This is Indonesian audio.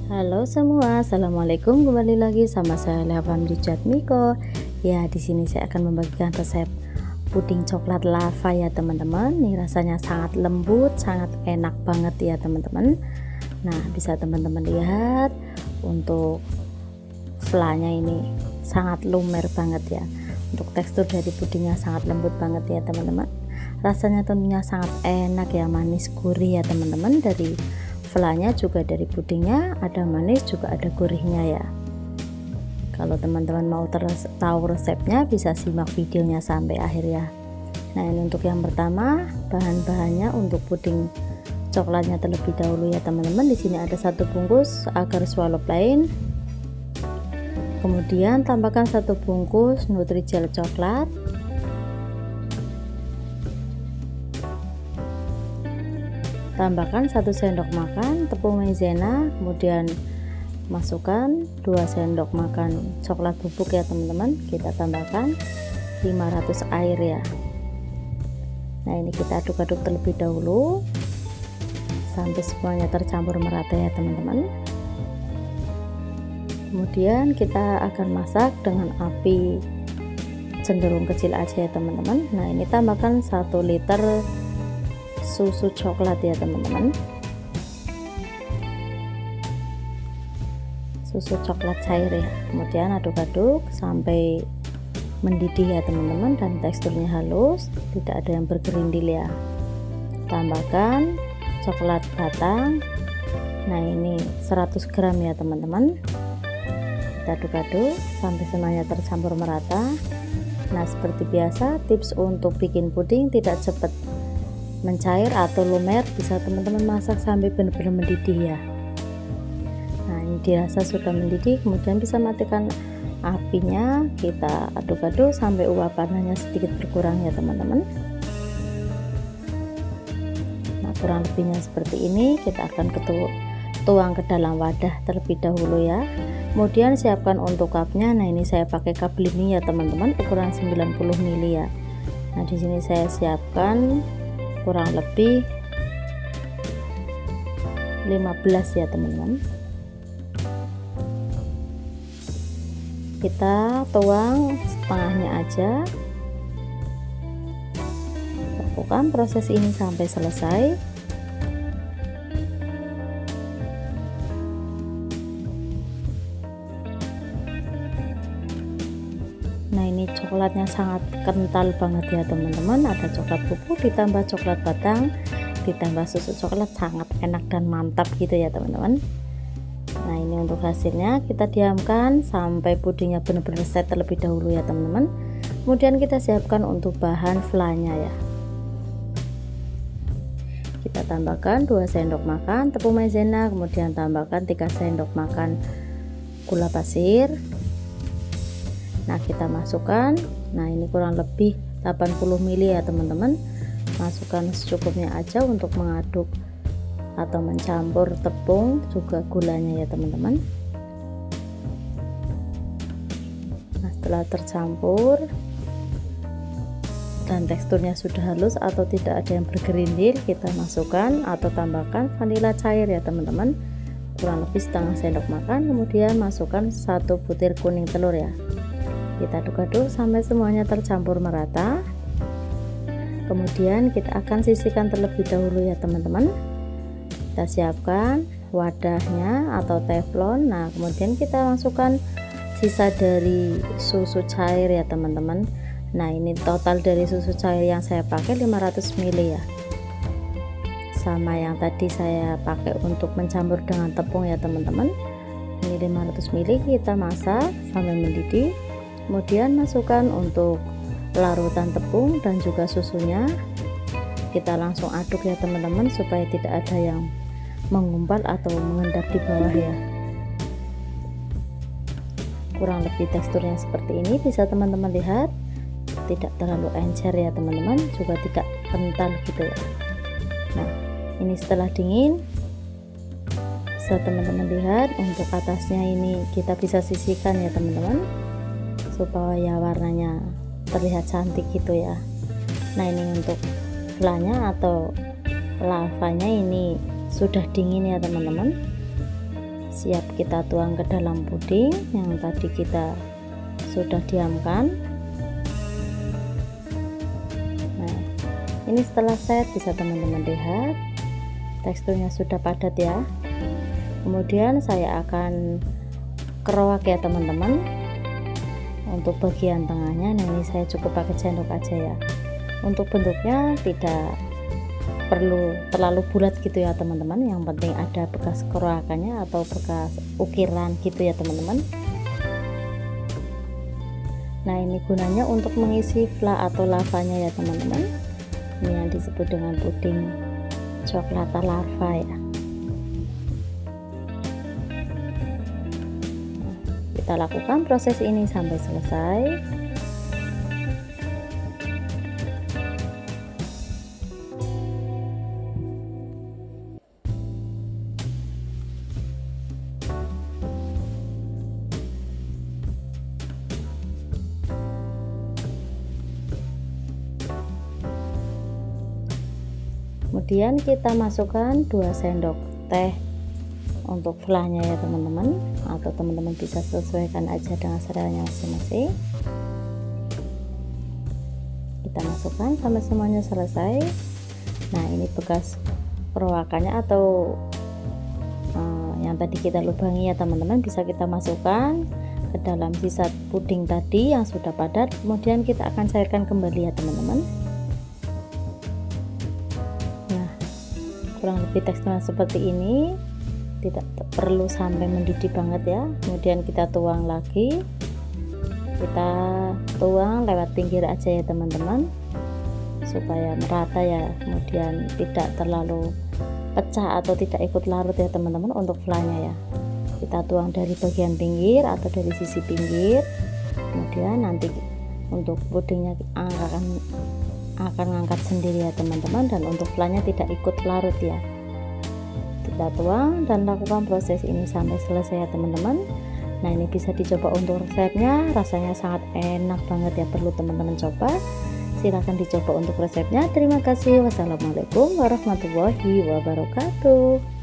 Halo semua, assalamualaikum. Kembali lagi sama saya Lea Family Miko. Ya, di sini saya akan membagikan resep puding coklat lava ya teman-teman. Nih rasanya sangat lembut, sangat enak banget ya teman-teman. Nah, bisa teman-teman lihat untuk flanya ini sangat lumer banget ya. Untuk tekstur dari pudingnya sangat lembut banget ya teman-teman. Rasanya tentunya sangat enak ya, manis gurih ya teman-teman. Dari flanya juga, dari pudingnya ada manis juga ada gurihnya ya. Kalau teman-teman mau tahu resepnya bisa simak videonya sampai akhir ya. Nah, ini untuk yang pertama, bahan-bahannya untuk puding coklatnya terlebih dahulu ya teman-teman. Di sini ada 1 bungkus agar swallow plain. Kemudian tambahkan 1 bungkus Nutrijel coklat. Tambahkan 1 sendok makan tepung maizena, kemudian masukkan 2 sendok makan coklat bubuk ya teman-teman. Kita tambahkan 500 air ya. Nah, ini kita aduk-aduk terlebih dahulu sampai semuanya tercampur merata ya teman-teman. Kemudian kita akan masak dengan api cenderung kecil aja ya teman-teman. Nah, ini tambahkan 1 liter susu coklat ya teman-teman, susu coklat cair ya. Kemudian aduk-aduk sampai mendidih ya teman-teman dan teksturnya halus, tidak ada yang bergerindil ya. Tambahkan coklat batang, nah ini 100 gram ya teman-teman. Kita aduk-aduk sampai semuanya tercampur merata. Nah, seperti biasa, tips untuk bikin puding tidak cepat mencair atau lumer, bisa teman-teman masak sampai benar-benar mendidih ya. Nah, ini dirasa sudah mendidih, kemudian bisa matikan apinya. Kita aduk-aduk sampai uap panasnya sedikit berkurang ya teman-teman. Nah, kurang lebihnya seperti ini. Kita akan tuang ke dalam wadah terlebih dahulu ya. Kemudian siapkan untuk cupnya. Nah, ini saya pakai cup ini ya teman-teman, ukuran 90 ml ya. Nah, di sini saya siapkan kurang lebih 15 ya teman-teman. Kita tuang setengahnya aja. Lakukan proses ini sampai selesai. Nah, ini coklatnya sangat kental banget ya teman-teman. Ada coklat bubuk ditambah coklat batang ditambah susu coklat, sangat enak dan mantap gitu ya teman-teman. Nah, ini untuk hasilnya. Kita diamkan sampai pudingnya benar-benar set terlebih dahulu ya teman-teman. Kemudian kita siapkan untuk bahan flanya ya. Kita tambahkan 2 sendok makan tepung maizena, kemudian tambahkan 3 sendok makan gula pasir. Nah, kita masukkan, nah ini kurang lebih 80 ml ya teman-teman. Masukkan secukupnya aja untuk mengaduk atau mencampur tepung juga gulanya ya teman-teman. Nah, setelah tercampur dan teksturnya sudah halus atau tidak ada yang bergerindil, kita masukkan atau tambahkan vanila cair ya teman-teman, kurang lebih setengah sendok makan. Kemudian masukkan 1 butir kuning telur ya. Kita aduk-aduk sampai semuanya tercampur merata. Kemudian kita akan sisihkan terlebih dahulu ya teman-teman. Kita siapkan wadahnya atau teflon. Nah, kemudian kita masukkan sisa dari susu cair ya teman-teman. Nah, ini total dari susu cair yang saya pakai 500 ml ya, sama yang tadi saya pakai untuk mencampur dengan tepung ya teman-teman. Ini 500 ml. Kita masak sampai mendidih. Kemudian masukkan untuk larutan tepung dan juga susunya. Kita langsung aduk ya teman-teman supaya tidak ada yang menggumpal atau mengendap di bawah ya. Kurang lebih teksturnya seperti ini, bisa teman-teman lihat, tidak terlalu encer ya teman-teman, juga tidak kental gitu ya. Nah, ini setelah dingin, bisa teman-teman lihat untuk atasnya ini kita bisa sisihkan ya teman-teman, supaya warnanya terlihat cantik gitu ya. Nah, ini untuk flanya atau lavanya ini sudah dingin ya teman-teman. siap kita tuang ke dalam puding yang tadi kita sudah diamkan. Nah, ini setelah set bisa teman-teman lihat teksturnya sudah padat ya. Kemudian saya akan keroak ya teman-teman. Untuk bagian tengahnya, nah ini saya cukup pakai sendok aja ya. Untuk bentuknya tidak perlu terlalu bulat gitu ya teman-teman, yang penting ada bekas keroakannya atau bekas ukiran gitu ya teman-teman. Nah ini gunanya untuk mengisi fla atau lavanya ya teman-teman. Ini yang disebut dengan puding coklat lava ya. Kita lakukan proses ini sampai selesai. Kemudian kita masukkan 2 sendok teh untuk flanya ya teman-teman, atau teman-teman bisa sesuaikan aja dengan seleranya masing-masing. Kita masukkan sampai semuanya selesai. Nah ini bekas kerowakannya atau yang tadi kita lubangi ya teman-teman, bisa kita masukkan ke dalam sisa puding tadi yang sudah padat. Kemudian kita akan cairkan kembali ya teman-teman. Nah kurang lebih teksturnya seperti ini, tidak perlu sampai mendidih banget ya. Kemudian kita tuang lagi, kita tuang lewat pinggir aja ya teman-teman, supaya merata ya, kemudian tidak terlalu pecah atau tidak ikut larut ya teman-teman. Untuk flanya ya kita tuang dari bagian pinggir atau dari sisi pinggir, kemudian nanti untuk pudingnya akan ngangkat sendiri ya teman-teman, dan untuk flanya tidak ikut larut ya. Kita tuang dan lakukan proses ini sampai selesai ya teman-teman. Nah ini bisa dicoba untuk resepnya, rasanya sangat enak banget ya, perlu teman-teman coba. Silahkan dicoba untuk resepnya. Terima kasih. Wassalamualaikum warahmatullahi wabarakatuh.